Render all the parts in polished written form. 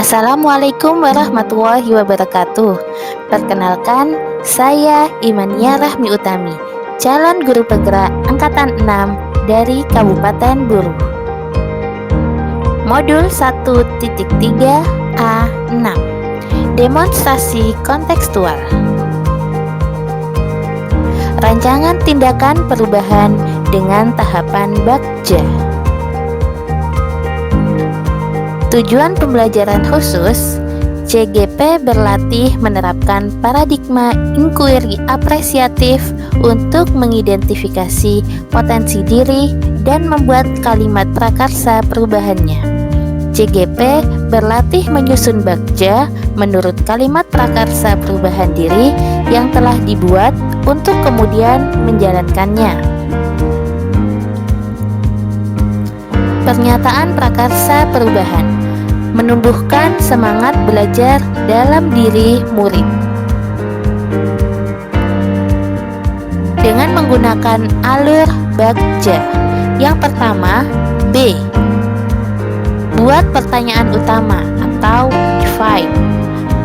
Assalamualaikum warahmatullahi wabarakatuh. Perkenalkan, saya Imania Rahmi Utami, calon guru penggerak angkatan 6 dari Kabupaten Buru. Modul 1.3 A6. Demonstrasi kontekstual. Rancangan tindakan perubahan dengan tahapan Bagja. Tujuan pembelajaran khusus, CGP berlatih menerapkan paradigma inquiry apresiatif untuk mengidentifikasi potensi diri dan membuat kalimat prakarsa perubahannya. CGP berlatih menyusun Bagja menurut kalimat prakarsa perubahan diri yang telah dibuat untuk kemudian menjalankannya. Pernyataan prakarsa perubahan menumbuhkan semangat belajar dalam diri murid. Dengan menggunakan alur Bagja. Yang pertama, B. Buat pertanyaan utama atau define.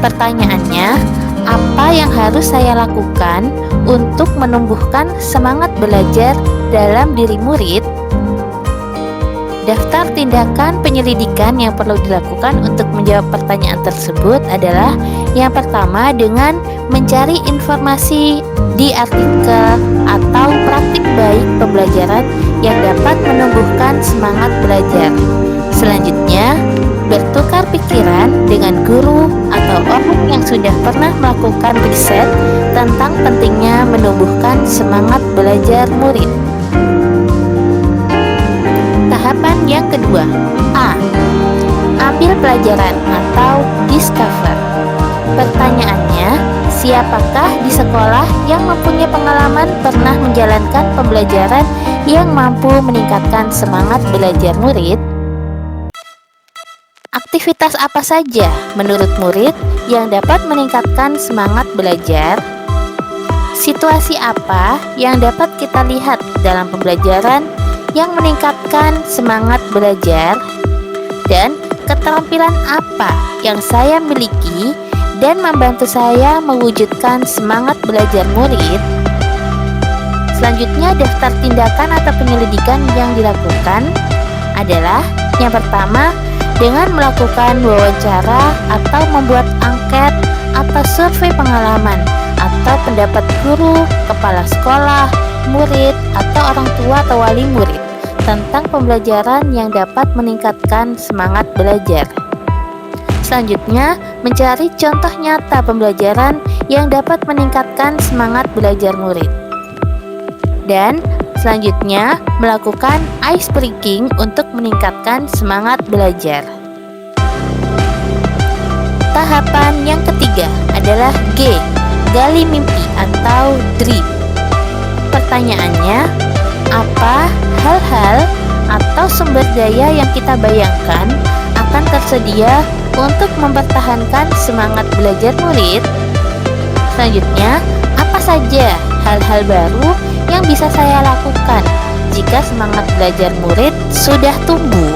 Pertanyaannya, apa yang harus saya lakukan untuk menumbuhkan semangat belajar dalam diri murid? Daftar tindakan penyelidikan yang perlu dilakukan untuk menjawab pertanyaan tersebut adalah yang pertama dengan mencari informasi di artikel atau praktik baik pembelajaran yang dapat menumbuhkan semangat belajar. Selanjutnya, bertukar pikiran dengan guru atau orang yang sudah pernah melakukan riset tentang pentingnya menumbuhkan semangat belajar murid. Tahapan yang kedua, A. Ambil pelajaran atau discover. Pertanyaannya, siapakah di sekolah yang mempunyai pengalaman pernah menjalankan pembelajaran yang mampu meningkatkan semangat belajar murid? Aktivitas apa saja menurut murid yang dapat meningkatkan semangat belajar? Situasi apa yang dapat kita lihat dalam pembelajaran yang meningkatkan semangat belajar? Dan keterampilan apa yang saya miliki dan membantu saya mewujudkan semangat belajar murid? Selanjutnya, daftar tindakan atau penyelidikan yang dilakukan adalah yang pertama, dengan melakukan wawancara atau membuat angket atau survei pengalaman atau pendapat guru, kepala sekolah, murid, atau orang tua atau wali murid tentang pembelajaran yang dapat meningkatkan semangat belajar. Selanjutnya, mencari contoh nyata pembelajaran yang dapat meningkatkan semangat belajar murid. Dan selanjutnya, melakukan ice breaking untuk meningkatkan semangat belajar. Tahapan yang ketiga adalah G. Gali mimpi atau dream. Pertanyaannya, apa hal-hal atau sumber daya yang kita bayangkan akan tersedia untuk mempertahankan semangat belajar murid? Selanjutnya, apa saja hal-hal baru yang bisa saya lakukan jika semangat belajar murid sudah tumbuh?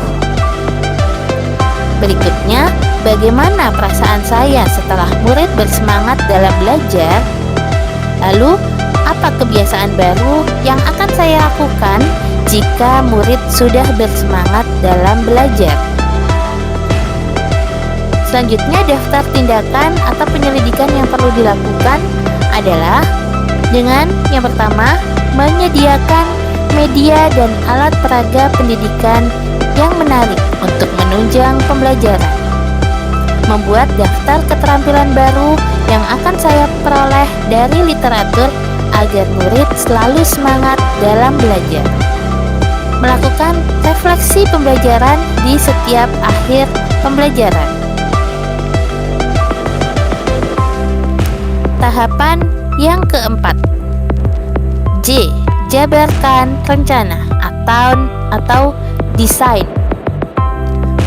Berikutnya, bagaimana perasaan saya setelah murid bersemangat dalam belajar? Lalu, apa kebiasaan baru yang akan saya lakukan jika murid sudah bersemangat dalam belajar? Selanjutnya, daftar tindakan atau penyelidikan yang perlu dilakukan adalah dengan yang pertama, menyediakan media dan alat peraga pendidikan yang menarik untuk menunjang pembelajaran. Membuat daftar keterampilan baru yang akan saya peroleh dari literatur agar murid selalu semangat dalam belajar. Melakukan refleksi pembelajaran di setiap akhir pembelajaran. Tahapan yang keempat, J. Jabarkan rencana atau desain.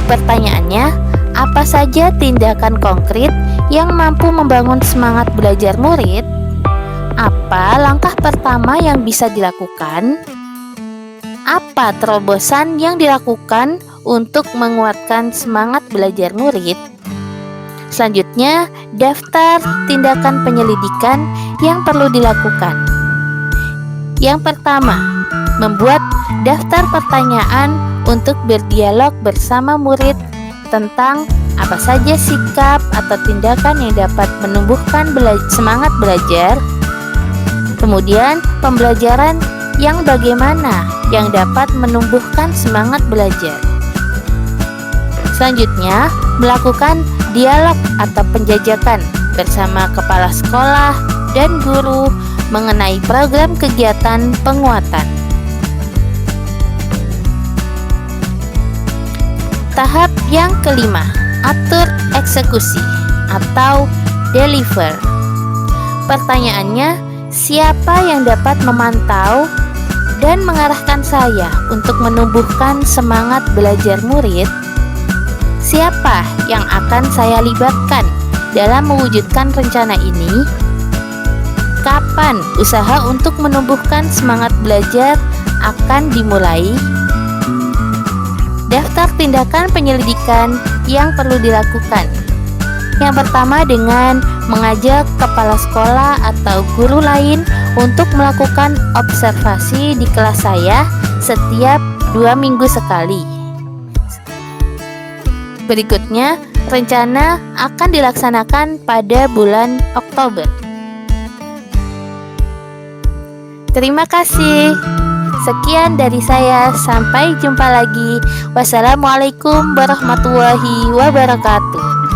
Pertanyaannya, apa saja tindakan konkret yang mampu membangun semangat belajar murid? Apa langkah pertama yang bisa dilakukan? Apa terobosan yang dilakukan untuk menguatkan semangat belajar murid? Selanjutnya, daftar tindakan penyelidikan yang perlu dilakukan. Yang pertama, membuat daftar pertanyaan untuk berdialog bersama murid tentang apa saja sikap atau tindakan yang dapat menumbuhkan semangat belajar. Kemudian, pembelajaran yang bagaimana yang dapat menumbuhkan semangat belajar. Selanjutnya, melakukan dialog atau penjajakan bersama kepala sekolah dan guru mengenai program kegiatan penguatan. Tahap yang kelima, atur eksekusi atau deliver. Pertanyaannya, siapa yang dapat memantau dan mengarahkan saya untuk menumbuhkan semangat belajar murid? Siapa yang akan saya libatkan dalam mewujudkan rencana ini? Kapan usaha untuk menumbuhkan semangat belajar akan dimulai? Daftar tindakan penyelidikan yang perlu dilakukan. Yang pertama, dengan mengajak kepala sekolah atau guru lain untuk melakukan observasi di kelas saya setiap 2 minggu sekali. Berikutnya, rencana akan dilaksanakan pada bulan Oktober. Terima kasih. Sekian dari saya, sampai jumpa lagi. Wassalamualaikum warahmatullahi wabarakatuh.